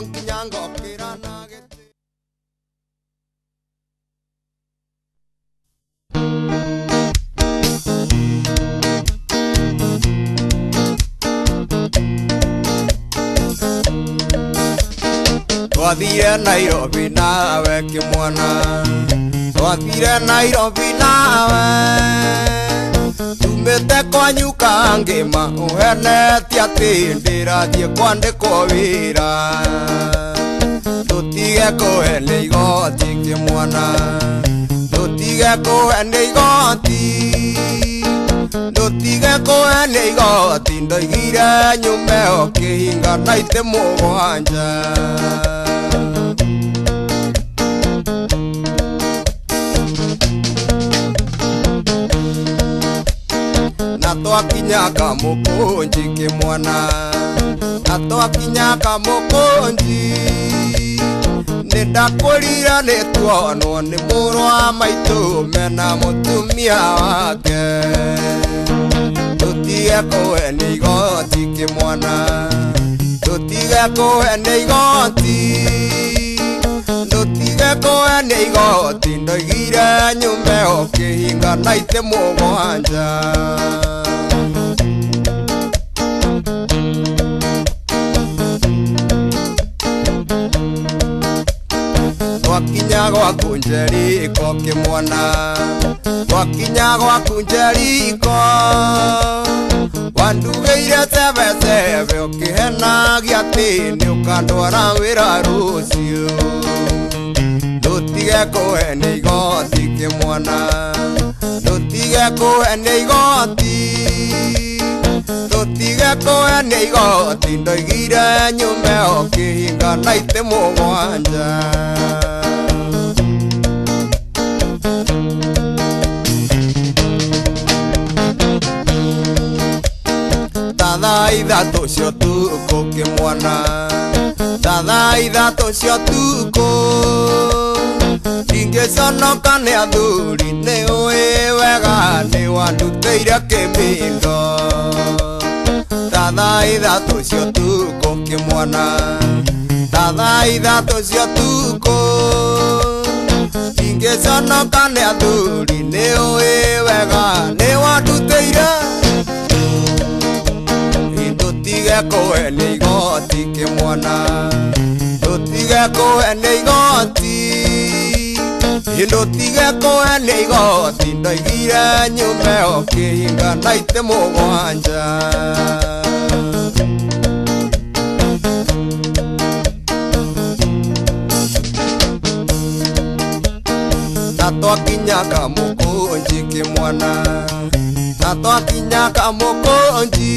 nginya ngokĩra na gĩtĩ. Twathire Nairobi nawe kĩmwana, twathire Nairobi nawe, tumĩte kwanyu kangĩma ũhenetie atĩ ndĩrathiĩ kwandĩkwo wĩra. Tũtige kũhenia igoti kĩmwana, tũtige kũhenia igoti, tũtige kũhenia igoti, ndoigire nyume o kĩhinga na itĩ mũgwanja. Twakinya Kamũkũnji kĩmwana, na twakinya Kamũkũnji, nĩndakũrire nĩtuonwo nĩ mũrũ wa maitũ mena mũtumia wake. Tũtige kũhenia igoti kĩmwana, tũtige kũhenia igoti, tũtige kũhenia igoti, ndoigire nyume o kĩhinga na itĩ mũgwanja. Twakinya gwaku Jeriko kĩmwana, twakinya gwaku Jeriko, wandugĩire cebecebe ũkĩhenagia atĩ nĩũkandwara wĩra rũciũ. Tũtige kũhenia igoti kĩmwana, tũtige kũhenia igoti, tũtige kũhenia igoti, ndoigire nyume o kĩhinga na itĩ mũgwanja. Thaa ithatũ cia ũtukũ kĩmwana, thaa ithatũ cia ũtukũ, ndingĩconoka nĩ athuri, nĩũĩ wega nĩwandutĩire kĩmĩndo. Thaa ithatũ cia ũtukũ kĩmwana, thaa ithatũ cia ũtukũ, ndingĩconoka nĩ athuri, nĩũĩ wega nĩwandutĩire. Tũtige kũhenia igoti kĩmwana, tũtige kũhenia igoti, tũtige kũhenia igoti, ndoigire nyume o kĩhinga na itĩ mũgwanja. Na twakinya Kamũkũnji kĩmwana, na twakinya Kamũkũnji,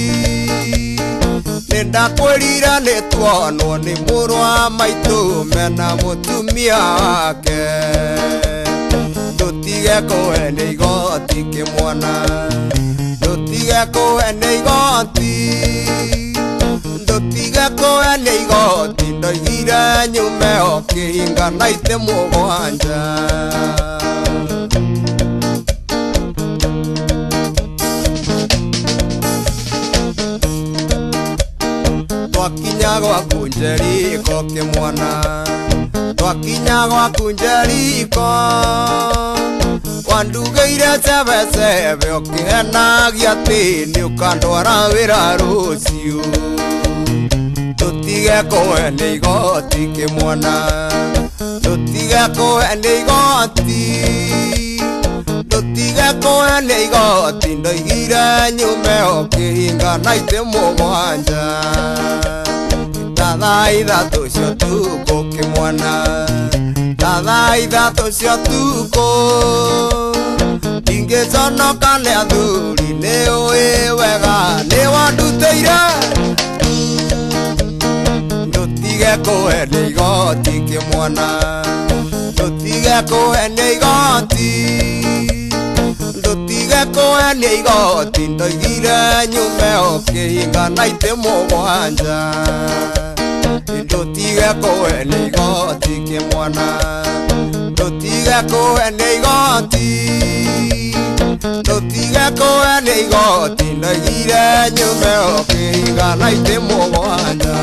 nĩndakwĩrire nĩtuonwo nĩ mũrũ wa maitũ mena mũtumia wake. Tũtige kũhenia igoti kĩmwana, tũtige kũhenia igoti, tũtige kũhenia igoti, ndoigire nyume o kĩhinga na itĩ mũgwanja. Twakinya gwaku Jeriko kĩmwana, twakinya gwaku Jeriko, wandugĩire cebecebe ũkĩhenagia atĩ nĩũkandwara wĩra rũciũ. Tũtige kũhenia igoti kĩmwana, tũtige kũhenia igoti, tũtige kũhenia igoti, ndoigire nyume o kĩhinga na itĩ mũgwanja. Thaa ithatũ cia ũtukũ kĩmwana, thaa ithatũ cia ũtukũ, ndingĩconoka nĩ athuri, nĩũĩ wega nĩwandutĩire. Tũtige kũhenia igoti kĩmwana, tũtige kũhenia igoti, tũtige kũhenia igoti, ndoigire nyume o kĩhinga na itĩ mũgwanja. Tũtige kũhenia igoti kĩmwana, tũtige kũhenia igoti, tũtige kũhenia igoti, ndoigire nyume o kĩhinga na itĩ mũgwanja.